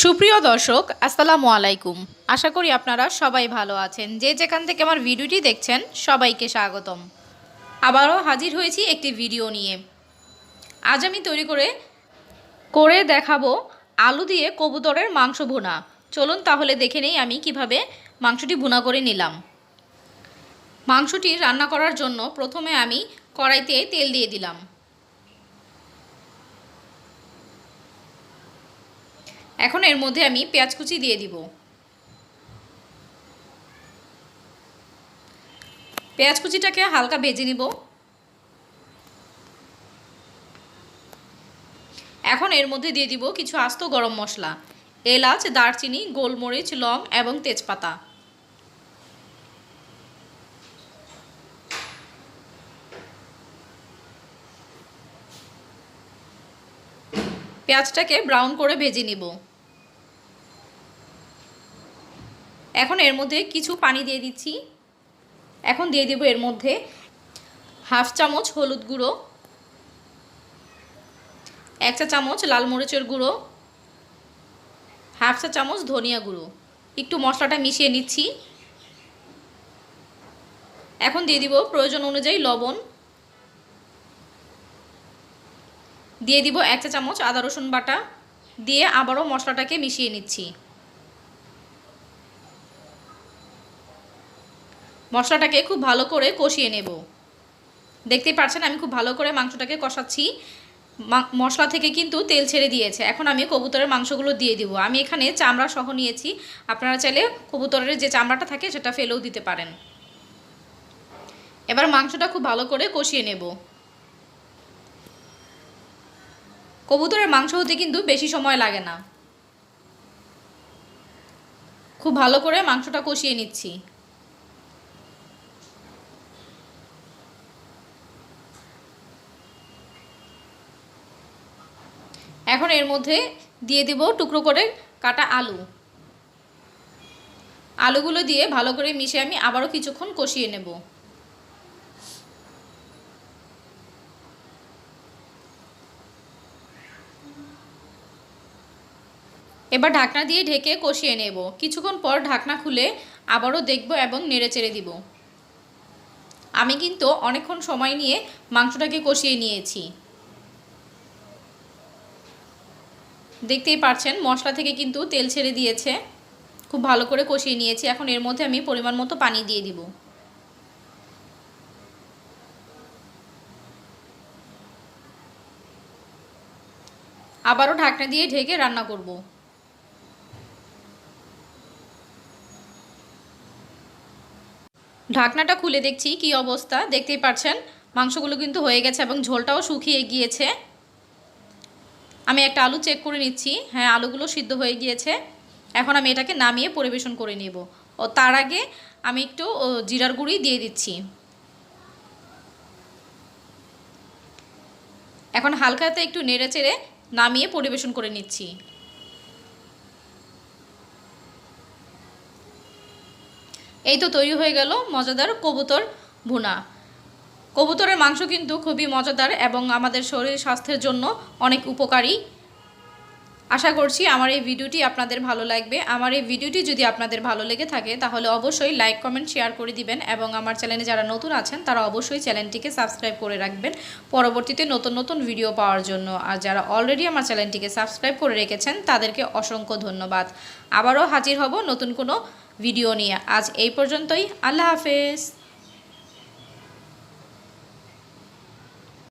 সুপ্রিয় দর্শক আসসালামু আলাইকুম। আশা করি আপনারা সবাই ভালো আছেন। যে যেখান থেকে আমার ভিডিওটি দেখছেন সবাইকে স্বাগতম। আবারও হাজির হয়েছি একটি ভিডিও নিয়ে। আজ আমি তৈরি করে দেখাবো আলু দিয়ে কবুতরের মাংস ভুনা। চলুন তাহলে দেখে নেই আমি কিভাবে মাংসটি ভুনা করে নিলাম। মাংসটি রান্না করার জন্য প্রথমে আমি কড়াইতে তেল দিয়ে দিলাম। এখন এর মধ্যে আমি পেঁয়াজ কুচি দিয়ে দিব। পেঁয়াজ কুচিটাকে হালকা ভেজে নিব। এখন এর মধ্যে দিয়ে দিব কিছু আস্ত গরম মশলা, এলাচ, দারচিনি, গোলমরিচ, লং এবং তেজপাতা। পেঁয়াজটাকে ব্রাউন করে ভেজে নিব। এখন এর মধ্যে কিছু পানি দিয়ে দিচ্ছি। এখন দিয়ে দেব এর মধ্যে হাফ চামচ হলুদ গুঁড়ো, 1 চা চামচ লাল মরিচের গুঁড়ো, হাফ চা চামচ ধনিয়া গুঁড়ো। একটু মশলাটা মিশিয়ে নিচ্ছি। এখন দিয়ে দিব প্রয়োজন অনুযায়ী লবণ, দিয়ে দিব 1 চা চামচ আদা রসুন বাটা, দিয়ে আবারও মশলাটাকে মিশিয়ে নিচ্ছি। মশলাটাকে খুব ভালো করে কষিয়ে নেব। দেখতেই পাচ্ছেন আমি খুব ভালো করে মাংসটাকে কষাচ্ছি। মশলা থেকে কিন্তু তেল ছেড়ে দিয়েছে। এখন আমি কবুতরের মাংসগুলো দিয়ে দিব। আমি এখানে চামড়া সহ নিয়েছি, আপনারা চাইলে কবুতরের যে চামড়াটা থাকে সেটা ফেলেও দিতে পারেন। এবার মাংসটা খুব ভালো করে কষিয়ে নেব। কবুতরের মাংস হতে কিন্তু বেশি সময় লাগে না। খুব ভালো করে মাংসটা কষিয়ে নিচ্ছি। এখন এর মধ্যে দিয়ে দেব টুকরো করে কাটা আলু। আলুগুলো দিয়ে ভালো করে মিশিয়ে আমি আবারও কিছুক্ষণ কষিয়ে নেব। এবার ঢাকনা দিয়ে ঢেকে কষিয়ে নেব। কিছুক্ষণ পর ঢাকনা খুলে আবারও দেখব এবং নেড়েচেড়ে দিব। আমি কিন্তু অনেকক্ষণ সময় নিয়ে মাংসটাকে কষিয়ে নিয়েছি। দেখতেই পাচ্ছেন মশলা থেকে কিন্তু তেল ছেড়ে দিয়েছে। খুব ভালো করে কষিয়ে নিয়েছি। এখন এর মধ্যে আমি পরিমাণ মতো পানি দিয়ে দিব। আবারও ঢাকনা দিয়ে ঢেকে রান্না করব। ঢাকনাটা খুলে দেখছি কি অবস্থা। দেখতেই পাচ্ছেন মাংসগুলো কিন্তু হয়ে গেছে এবং ঝোলটাও শুকিয়ে গিয়েছে। আমি একটা আলু চেক করে নিচ্ছি। হ্যাঁ, আলুগুলো সিদ্ধ হয়ে গিয়েছে। এখন আমি এটাকে নামিয়ে পরিবেশন করে নেব। ও তার আগে আমি একটু জিরার গুঁড়ি দিয়ে দিচ্ছি। এখন হালকাতে একটু নেড়েচেড়ে নামিয়ে পরিবেশন করে নিচ্ছি। এই তো তৈরি হয়ে গেল মজাদার কবুতর ভুনা। কবুতরের মাংস কিন্তু খুবই মজাদার এবং আমাদের শরীর স্বাস্থ্যের জন্য অনেক উপকারী। আশা করছি আমার এই ভিডিওটি আপনাদের ভালো লাগবে। আমার এই ভিডিওটি যদি আপনাদের ভালো লেগে থাকে তাহলে অবশ্যই লাইক, কমেন্ট, শেয়ার করে দিবেন এবং আমার চ্যানেলে যারা নতুন আছেন তারা অবশ্যই চ্যানেলটিকে সাবস্ক্রাইব করে রাখবেন পরবর্তীতে নতুন নতুন ভিডিও পাওয়ার জন্য। আর যারা অলরেডি আমার চ্যানেলটিকে সাবস্ক্রাইব করে রেখেছেন তাদেরকে অসংখ্য ধন্যবাদ। আবারও হাজির হব নতুন কোনো ভিডিও নিয়ে। আজ এই পর্যন্তই। আল্লাহ হাফেজ।